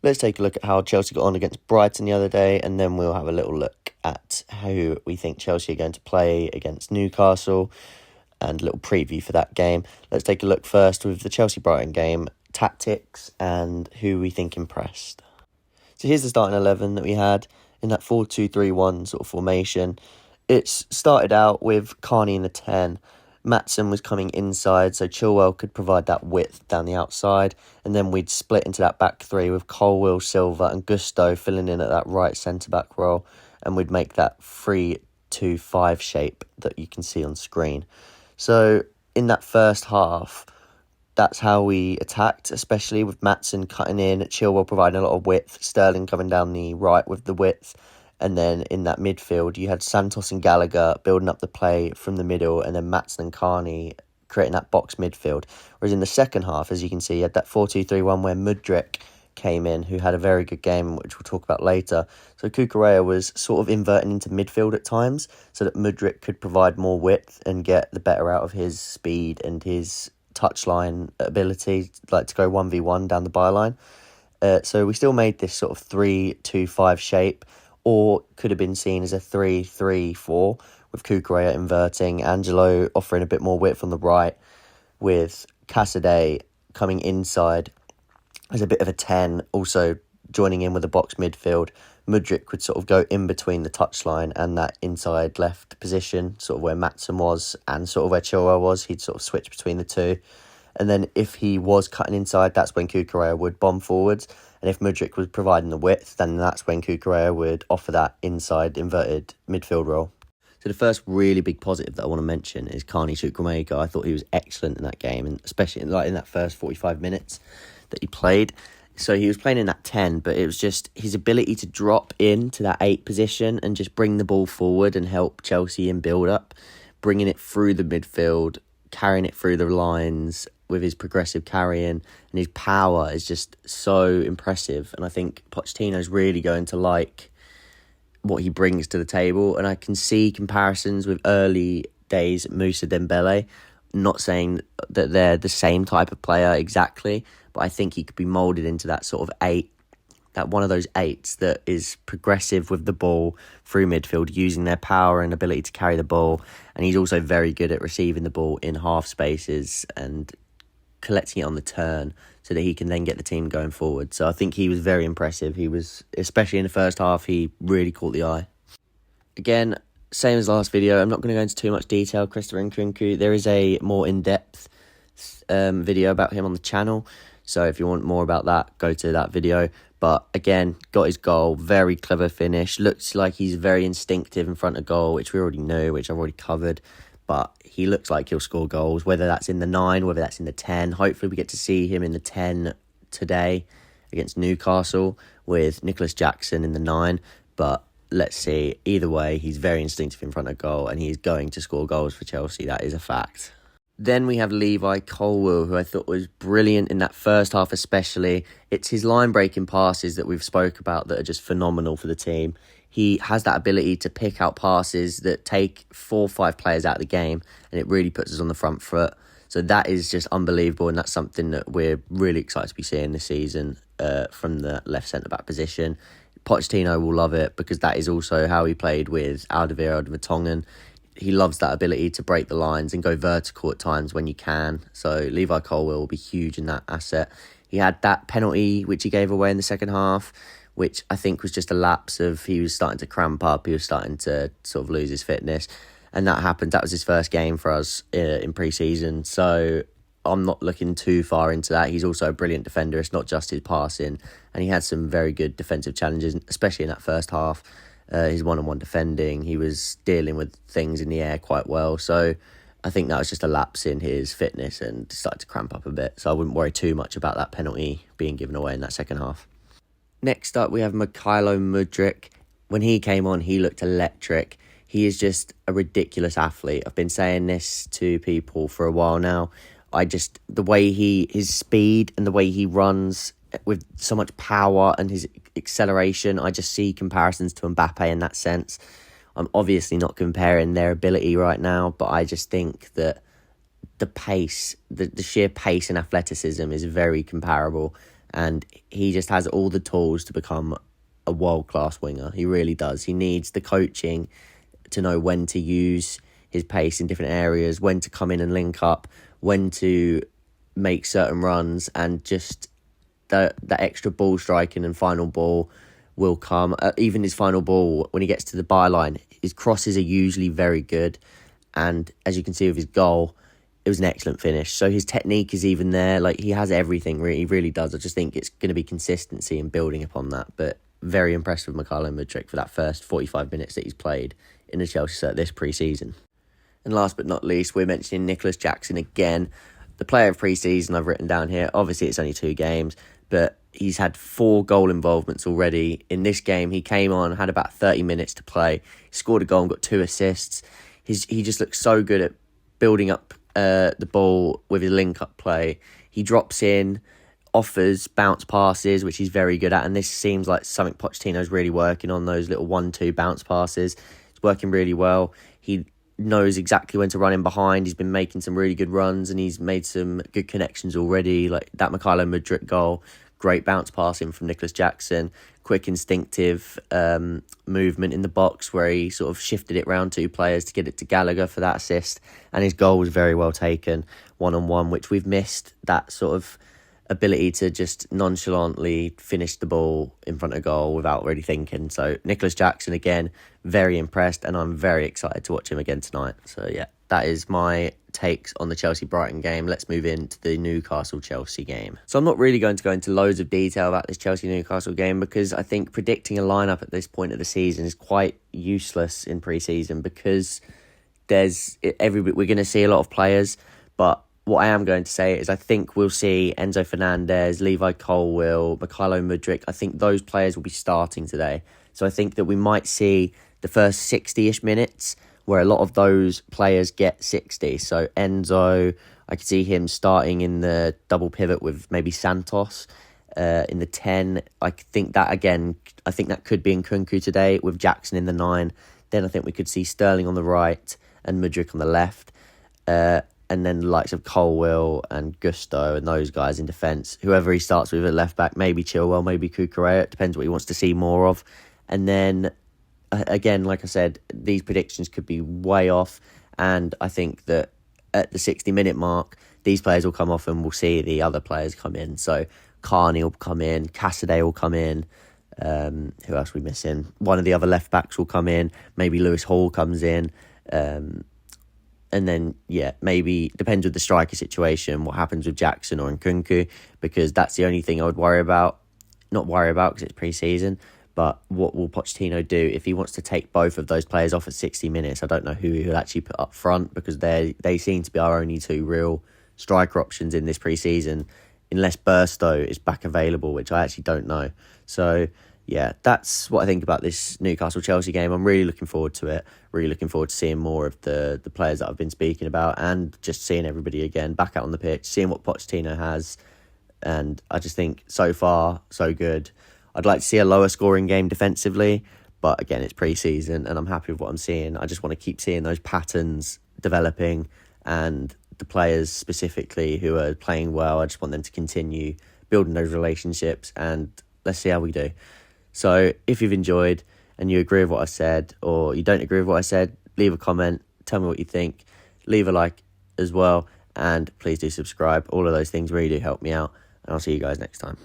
let's take a look at how Chelsea got on against Brighton the other day, and then we'll have a little look at who we think Chelsea are going to play against Newcastle, and a little preview for that game. Let's take a look first with the Chelsea-Brighton game, tactics, and who we think impressed. So here's the starting 11 that we had in that 4-2-3-1 sort of formation. It's started out with Carney in the 10. Maatsen was coming inside, so Chilwell could provide that width down the outside. And then we'd split into that back three with Colwill, Silva and Gusto filling in at that right centre-back role. And we'd make that 3-2-5 shape that you can see on screen. So in that first half, that's how we attacked, especially with Maatsen cutting in, Chilwell providing a lot of width, Sterling coming down the right with the width. And then in that midfield, you had Santos and Gallagher building up the play from the middle, and then Maatsen and Carney creating that box midfield. Whereas in the second half, as you can see, you had that 4-2-3-1 where Mudryk came in, who had a very good game, which we'll talk about later. So Cucurella was sort of inverting into midfield at times so that Mudryk could provide more width and get the better out of his speed and his touchline ability, like to go 1v1 down the byline. So we still made this sort of 3-2-5 shape, or could have been seen as a 3-3-4 with Cucurella inverting, Angelo offering a bit more width on the right, with Casadei coming inside as a bit of a 10, also joining in with the box midfield. Mudryk would sort of go in between the touchline and that inside left position, sort of where Maatsen was and sort of where Chilwell was. He'd sort of switch between the two. And then if he was cutting inside, that's when Cucurella would bomb forwards. And if Mudryk was providing the width, then that's when Cucurella would offer that inside inverted midfield role. So the first really big positive that I want to mention is Carney Chukwuemeka. I thought he was excellent in that game, and especially in that first 45 minutes that he played. So he was playing in that 10, but it was just his ability to drop into that 8 position and just bring the ball forward and help Chelsea in build-up, bringing it through the midfield, carrying it through the lines with his progressive carrying, and his power is just so impressive. And I think Pochettino's really going to like what he brings to the table. And I can see comparisons with early days Moussa Dembele. Not saying that they're the same type of player exactly, but I think he could be moulded into that sort of 8, that one of those 8s that is progressive with the ball through midfield, using their power and ability to carry the ball. And he's also very good at receiving the ball in half spaces and collecting it on the turn so that he can then get the team going forward. So I think he was very impressive. He was, especially in the first half, he really caught the eye. Again, same as last video, I'm not going to go into too much detail. Christopher Nkunku, there is a more in-depth video about him on the channel. So if you want more about that, go to that video. But again, got his goal, very clever finish. Looks like he's very instinctive in front of goal, which we already knew, which I've already covered. But he looks like he'll score goals, whether that's in the 9, whether that's in the 10. Hopefully we get to see him in the 10 today against Newcastle with Nicholas Jackson in the 9. But let's see. Either way, he's very instinctive in front of goal and he's going to score goals for Chelsea. That is a fact. Then we have Levi Colwill, who I thought was brilliant in that first half especially. It's his line-breaking passes that we've spoke about that are just phenomenal for the team. He has that ability to pick out passes that take 4 or 5 players out of the game, and it really puts us on the front foot. So that is just unbelievable, and that's something that we're really excited to be seeing this season from the left centre-back position. Pochettino will love it because that is also how he played with Alderweireld Vertonghen. He loves that ability to break the lines and go vertical at times when you can. So Levi Colwill will be huge in that asset. He had that penalty, which he gave away in the second half, which I think was just a lapse of he was starting to cramp up. He was starting to sort of lose his fitness. And that happened. That was his first game for us in pre-season. So I'm not looking too far into that. He's also a brilliant defender. It's not just his passing. And he had some very good defensive challenges, especially in that first half. His one-on-one defending, he was dealing with things in the air quite well. So I think that was just a lapse in his fitness and started to cramp up a bit. So I wouldn't worry too much about that penalty being given away in that second half. Next up, we have Mykhailo Mudryk. When he came on, he looked electric. He is just a ridiculous athlete. I've been saying this to people for a while now. The way his speed and the way he runs with so much power and his acceleration, I just see comparisons to Mbappe in that sense. I'm obviously not comparing their ability right now, but I just think that the pace, the sheer pace and athleticism is very comparable. and he just has all the tools to become a world-class winger. He really does. He needs the coaching to know when to use his pace in different areas, when to come in and link up, when to make certain runs, and just that extra ball striking and final ball will come. Even his final ball, when he gets to the byline, his crosses are usually very good. And as you can see with his goal, it was an excellent finish. So his technique is even there. Like, he has everything, really. He really does. I just think it's going to be consistency and building upon that. But very impressed with Mykhailo Mudryk for that first 45 minutes that he's played in the Chelsea shirt this pre-season. And last but not least, we're mentioning Nicholas Jackson again. The player of pre-season I've written down here. Obviously, it's only 2 games, but he's had 4 goal involvements already. In this game, he came on, had about 30 minutes to play, scored a goal and got 2 assists. He just looks so good at building up the ball with his link-up play. He drops in, offers bounce passes, which he's very good at, and this seems like something Pochettino's really working on, those little 1-2 bounce passes. It's working really well. He knows exactly when to run in behind. He's been making some really good runs, and he's made some good connections already, like that Mykhailo Mudryk goal. Great bounce passing from Nicholas Jackson. Quick, instinctive movement in the box where he sort of shifted it round 2 players to get it to Gallagher for that assist. And his goal was very well taken, one-on-one, which we've missed, that sort of ability to just nonchalantly finish the ball in front of goal without really thinking. So Nicholas Jackson, again, very impressed, and I'm very excited to watch him again tonight. So yeah, that is my takes on the Chelsea-Brighton game. Let's move into the Newcastle-Chelsea game. So I'm not really going to go into loads of detail about this Chelsea-Newcastle game, because I think predicting a lineup at this point of the season is quite useless in pre-season, because we're going to see a lot of players, but what I am going to say is I think we'll see Enzo Fernandez, Levi Colwill, Mykhailo Mudryk. I think those players will be starting today. So I think that we might see the first 60-ish minutes where a lot of those players get 60. So Enzo, I could see him starting in the double pivot with maybe Santos in the 10. I think that could be Nkunku today with Jackson in the 9. Then I think we could see Sterling on the right and Mudryk on the left. And then the likes of Colwill and Gusto and those guys in defence. Whoever he starts with at left-back, maybe Chilwell, maybe Cucurella. It depends what he wants to see more of. And then, again, like I said, these predictions could be way off. And I think that at the 60-minute mark, these players will come off and we'll see the other players come in. So Carney will come in, Cassidy will come in. Who else are we missing? One of the other left-backs will come in. Maybe Lewis Hall comes in. And then, yeah, maybe depends with the striker situation, what happens with Jackson or Nkunku, because that's the only thing I would worry about. Not worry about because it's pre-season, but what will Pochettino do if he wants to take both of those players off at 60 minutes? I don't know who he'll actually put up front, because they seem to be our only 2 real striker options in this pre-season, unless Burstow is back available, which I actually don't know. So, yeah, that's what I think about this Newcastle-Chelsea game. I'm really looking forward to it. Really looking forward to seeing more of the players that I've been speaking about, and just seeing everybody again back out on the pitch, seeing what Pochettino has. And I just think so far, so good. I'd like to see a lower scoring game defensively, but again, it's pre-season and I'm happy with what I'm seeing. I just want to keep seeing those patterns developing, and the players specifically who are playing well, I just want them to continue building those relationships, and let's see how we do. So if you've enjoyed and you agree with what I said, or you don't agree with what I said, leave a comment, tell me what you think, leave a like as well, and please do subscribe. All of those things really do help me out, and I'll see you guys next time.